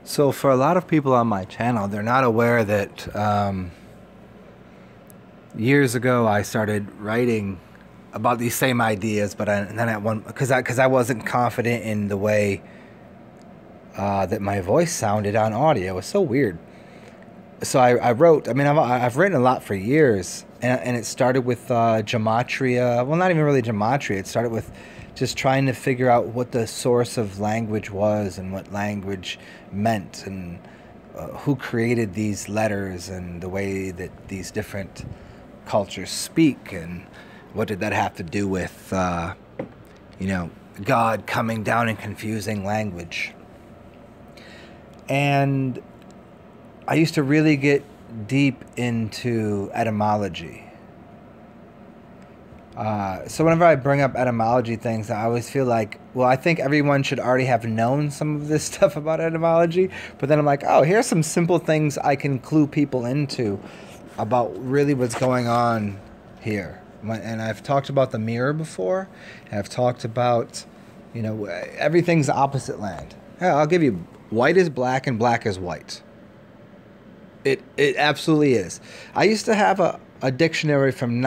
So for a lot of people on my channel, they're not aware that years ago I started writing about these same ideas, but and then at one because I wasn't confident in the way that my voice sounded on audio. It was so weird. So I wrote. I mean, I've written a lot for years, and it started with gematria. Well, not even really gematria. It started with just trying to figure out what the source of language was and what language meant, and who created these letters and the way that these different cultures speak, and what did that have to do with, God coming down and confusing language. And I used to really get deep into etymology. So whenever I bring up etymology things, I always feel like, well, I think everyone should already have known some of this stuff about etymology. But then I'm like, oh, here's some simple things I can clue people into about really what's going on here. And I've talked about the mirror before. And I've talked about, everything's opposite land. Yeah, I'll give you, white is black and black is white. It absolutely is. I used to have a dictionary from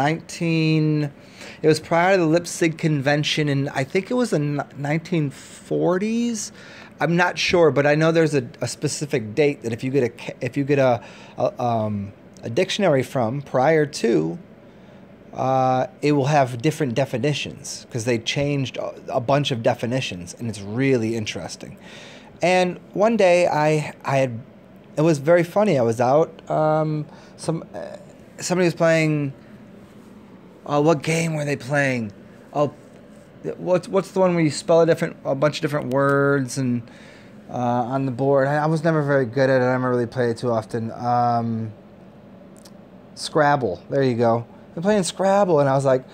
it was prior to the Leipzig Convention, and I think it was the 1940s. I'm not sure, but I know there's a specific date that if you get a dictionary from prior to, it will have different definitions because they changed a bunch of definitions, and it's really interesting. And one day it was very funny. I was out. Somebody was playing. What game were they playing? Oh, what's the one where you spell a bunch of different words and on the board? I was never very good at it. I never really played it too often. Scrabble. There you go. They're playing Scrabble, and I was like,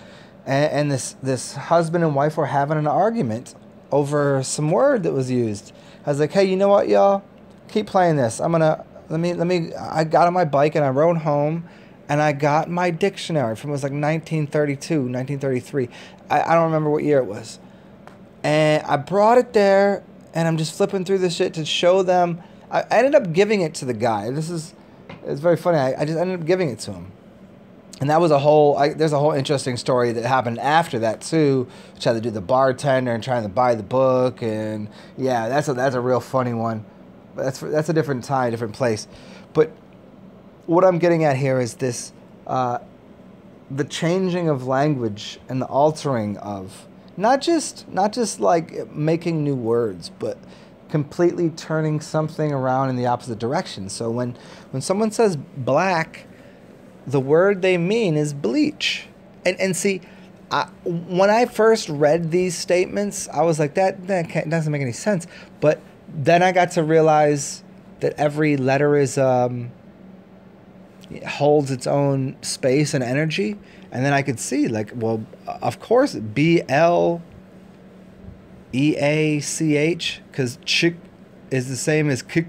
and this husband and wife were having an argument over some word that was used. I was like, hey, you know what, y'all? Keep playing this. I got on my bike and I rode home, and I got my dictionary from, it was like 1932, 1933. I don't remember what year it was. And I brought it there, and I'm just flipping through this shit to show them. I ended up giving it to the guy. It's very funny. I just ended up giving it to him. And that was there's a whole interesting story that happened after that too, which had to do with the bartender and trying to buy the book. And yeah, that's a real funny one. That's a different time, different place. But what I'm getting at here is this, the changing of language and the altering of not just like making new words, but completely turning something around in the opposite direction. So when someone says black, the word they mean is bleach. And see, when I first read these statements, I was like, that doesn't make any sense. But then I got to realize that every letter holds its own space and energy. And then I could see, like, well, of course, BLEACH, because chick is the same as kick.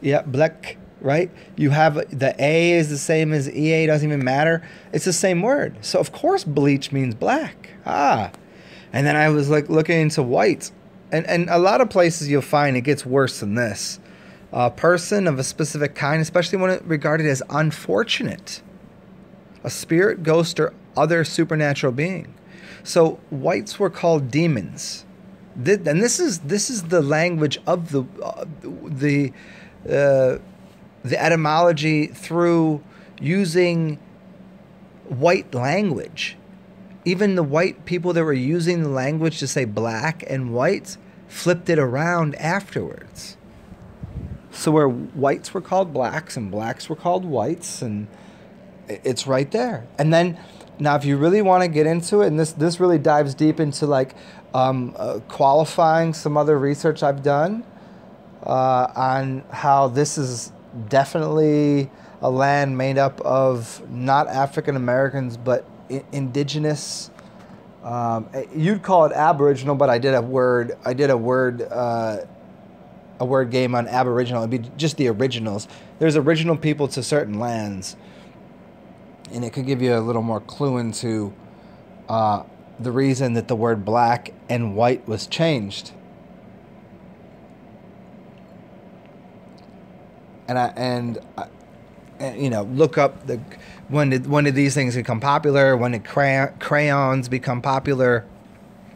Yeah, black. Right? You have the A is the same as EA, doesn't even matter. It's the same word. So of course bleach means black. And then I was like looking into white. And a lot of places you'll find it gets worse than this. A person of a specific kind, especially when it's regarded as unfortunate. A spirit, ghost, or other supernatural being. So whites were called demons. And this is the language of the etymology through using white language. Even the white people that were using the language to say black and white flipped it around afterwards. So where whites were called blacks and blacks were called whites, and it's right there. And then now if you really want to get into it, and this really dives deep into like qualifying some other research I've done on how this is definitely a land made up of not African Americans but indigenous. You'd call it Aboriginal, but I did a word game on Aboriginal. It'd be just the originals. There's original people to certain lands, and it could give you a little more clue into the reason that the word black and white was changed. and you know, look up the when did these things become popular? When did crayons become popular?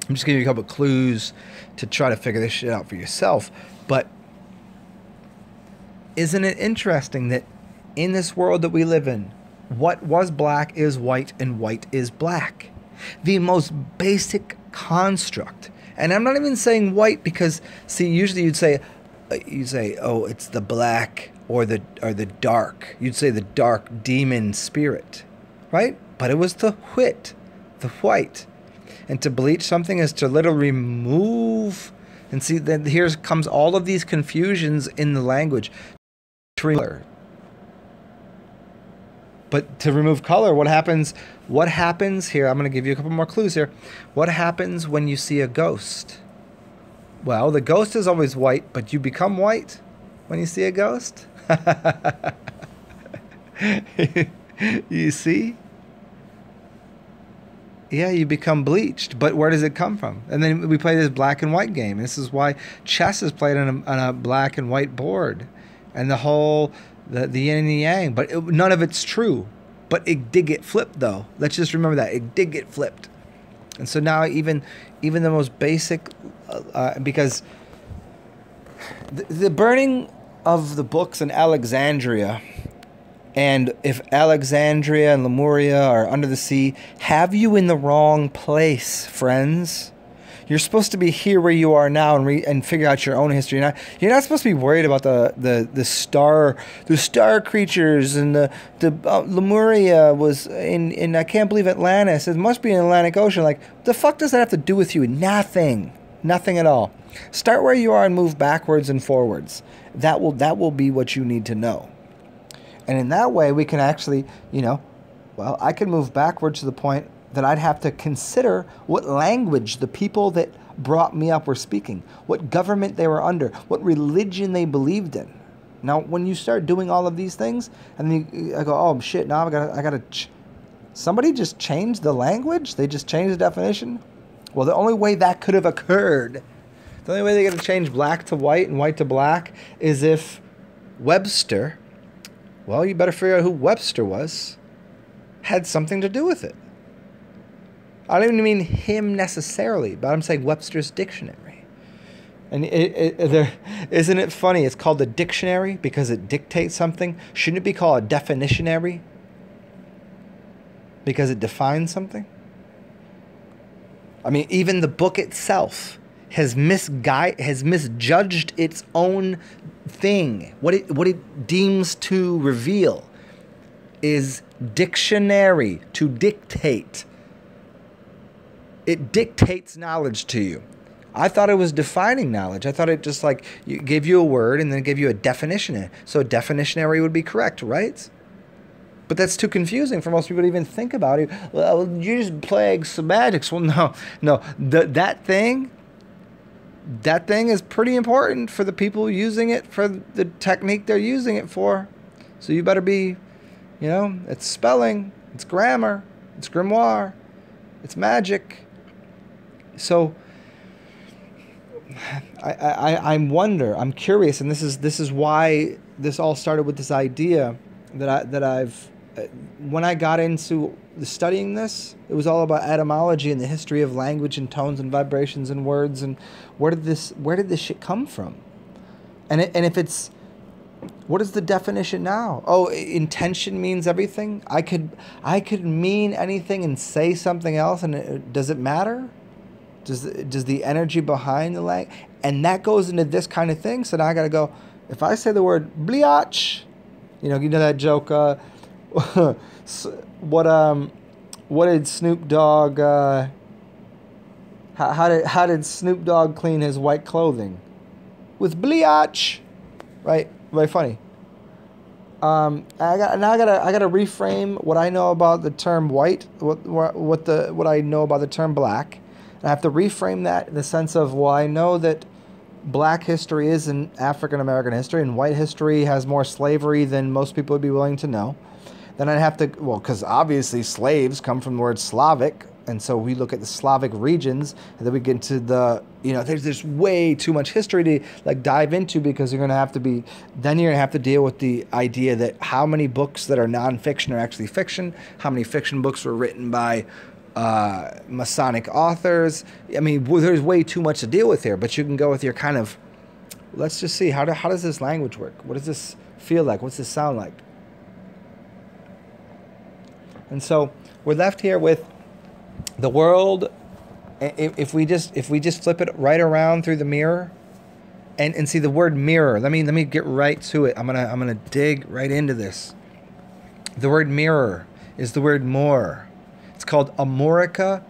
I'm just giving you a couple of clues to try to figure this shit out for yourself. But isn't it interesting that in this world that we live in, what was black is white and white is black? The most basic construct. And I'm not even saying white because, see, usually you'd say, oh, it's the black or the dark. You'd say the dark demon spirit, right? But it was the white. And to bleach something is to literally remove. And see, then here comes all of these confusions in the language. But to remove color, what happens? What happens here? I'm going to give you a couple more clues here. What happens when you see a ghost? Well, the ghost is always white, but you become white when you see a ghost. You see? Yeah, you become bleached, but where does it come from? And then we play this black and white game. This is why chess is played on a black and white board, and the whole the yin and the yang. But none of it's true. But it did get flipped, though. Let's just remember that it did get flipped. And so now even the most basic, because the burning of the books in Alexandria. And if Alexandria and Lemuria are under the sea, have you in the wrong place, friends? You're supposed to be here where you are now and figure out your own history. You're not supposed to be worried about the star creatures and the Lemuria was in I can't believe Atlantis. It must be in the Atlantic Ocean. Like, the fuck does that have to do with you? Nothing at all. Start where you are and move backwards and forwards. That will be what you need to know. And in that way, we can actually, well, I can move backward to the point that I'd have to consider what language the people that brought me up were speaking, what government they were under, what religion they believed in. Now, when you start doing all of these things, and then I go, oh shit, now I gotta. Somebody just changed the language. They just changed the definition. Well, the only way that could have occurred, the only way they got to change black to white and white to black, is if Webster. Well, you better figure out who Webster was. Had something to do with it. I don't even mean him necessarily, but I'm saying Webster's dictionary. And isn't it funny? It's called a dictionary because it dictates something. Shouldn't it be called a definitionary? Because it defines something? I mean, even the book itself has misjudged its own thing. What it deems to reveal is dictionary, to dictate. It dictates knowledge to you. I thought it was defining knowledge. I thought it just gave you a word and then gave you a definition. So a definitionary would be correct, right? But that's too confusing for most people to even think about it. Well, you're just playing semantics. Well, no. That thing is pretty important for the people using it, for the technique they're using it for. So you better be, it's spelling, it's grammar, it's grimoire, it's magic. So I'm curious, and this is why this all started with this idea that I've when I got into studying this, it was all about etymology and the history of language and tones and vibrations and words and where did this shit come from? And if it's, what is the definition now? Oh, intention means everything. I could mean anything and say something else, and does it matter? Does the energy behind the language? And that goes into this kind of thing. So now I got to go. If I say the word bleach, you know that joke. What did Snoop Dogg? How did Snoop Dogg clean his white clothing? With bleach, right? Very funny. I gotta reframe what I know about the term white. What I know about the term black. And I have to reframe that in the sense of, well, I know that black history is in African American history, and white history has more slavery than most people would be willing to know. Then I'd have to, well, because obviously slaves come from the word Slavic, And so we look at the Slavic regions, and then we get into the, you know, there's way too much history to like dive into, because you're going to have to be, then you're going to have to deal with the idea that how many books that are nonfiction are actually fiction, how many fiction books were written by Masonic authors. I mean, there's way too much to deal with here, but you can go with your kind of, let's just see, how does this language work? What does this feel like? What's this sound like? And so we're left here with the world. If we just flip it right around through the mirror, and see the word mirror. Let me get right to it. I'm gonna dig right into this. The word mirror is the word more. It's called amorica,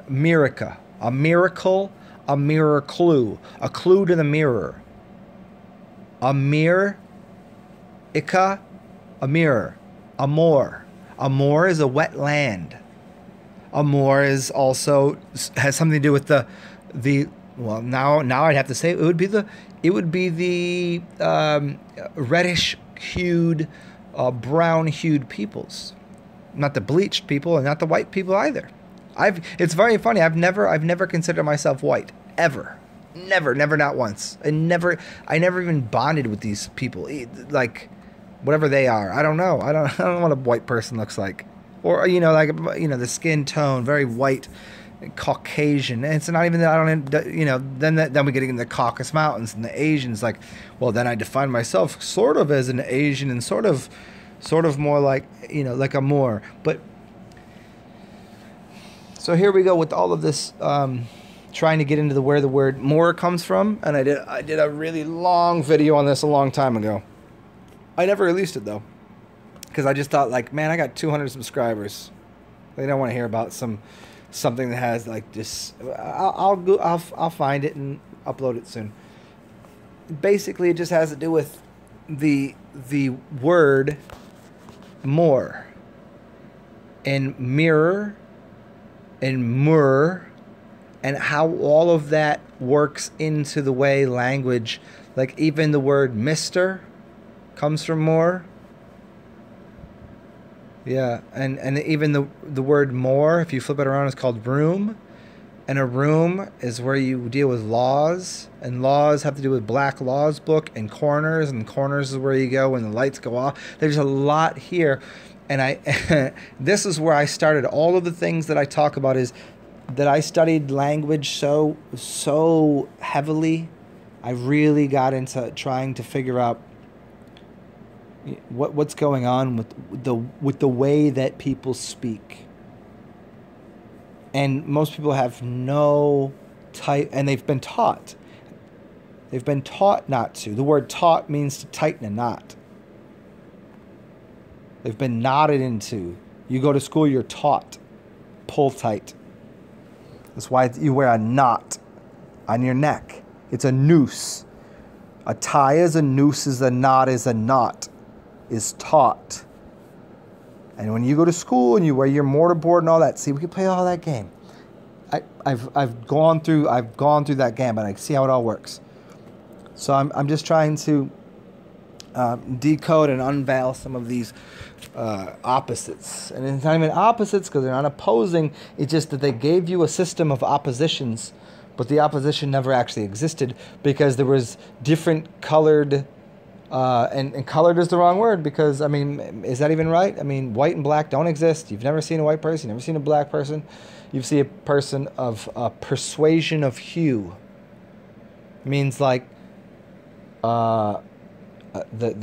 mirica, a miracle, a mirror clue, a clue to the mirror. A mirror, ika, a mirror, amor. Amor is a wet land. Amor is also has something to do with the well, now I'd have to say it would be the reddish hued, brown hued peoples, not the bleached people and not the white people either. It's very funny. I've never considered myself white ever, never, not once, and I never even bonded with these people, like whatever they are. I don't know. I don't know what a white person looks like. Or, the skin tone, very white, Caucasian. And it's not even that I don't, then we get into the Caucasus Mountains and the Asians. Like, well, then I define myself sort of as an Asian and sort of more like, like a Moor. But, so here we go with all of this, trying to get into where the word Moor comes from. And I did a really long video on this a long time ago. I never released it, though. Because I just thought, like, man, I got 200 subscribers. They don't want to hear about something that has like this. I'll find it and upload it soon. Basically, it just has to do with the word more and mirror and mur, and how all of that works into the way language, like even the word Mister comes from more. Yeah, and even the word more, if you flip it around, is called room. And a room is where you deal with laws, and laws have to do with Black Laws book, and corners is where you go when the lights go off. There's a lot here, and this is where I started. All of the things that I talk about is that I studied language so heavily. I really got into trying to figure out what's going on with the way that people speak. And most people have no type, and they've been taught. They've been taught not to. The word taught means to tighten a knot. They've been knotted into. You go to school, you're taught. Pull tight. That's why you wear a knot on your neck. It's a noose. A tie is a noose, is a knot, is a knot. Is taught. And when you go to school and you wear your mortarboard and all that, see, we can play all that game. I've gone through that game, but I see how it all works. So I'm just trying to decode and unveil some of these opposites. And it's not even opposites because they're not opposing. It's just that they gave you a system of oppositions, but the opposition never actually existed because there was different colored. And colored is the wrong word because, I mean, is that even right? I mean, white and black don't exist. You've never seen a white person. You've never seen a black person. You see a person of persuasion of hue. It means like the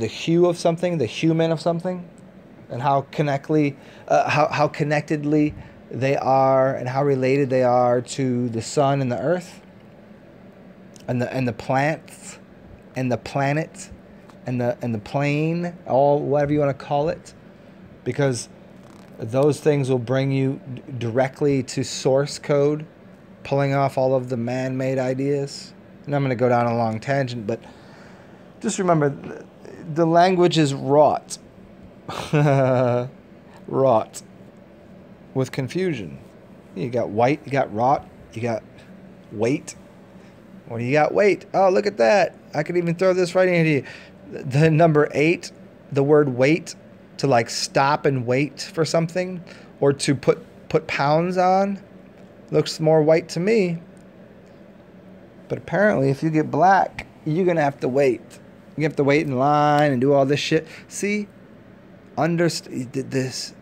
hue of something, the human of something, and how connectedly they are and how related they are to the sun and the earth and the plants and the planet. And the plane, all whatever you want to call it, because those things will bring you directly to source code, pulling off all of the man-made ideas. And I'm going to go down a long tangent, but just remember, the language is wrought, wrought with confusion. You got white, you got wrought, you got weight. Well, you got weight. Oh, look at that! I could even throw this right into you. The number 8, the word wait, to like stop and wait for something, or to put pounds on. Looks more white to me. But apparently, if you get black, you're going to have to wait. You have to wait in line and do all this shit. See? You did this.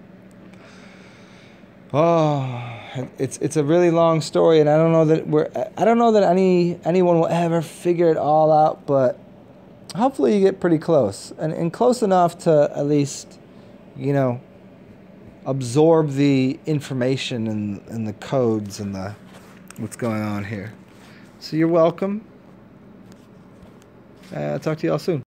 Oh, it's a really long story, and I don't know that anyone will ever figure it all out, but hopefully you get pretty close. And close enough to at least, you know, absorb the information and the codes and the what's going on here. So you're welcome. I'll talk to you all soon.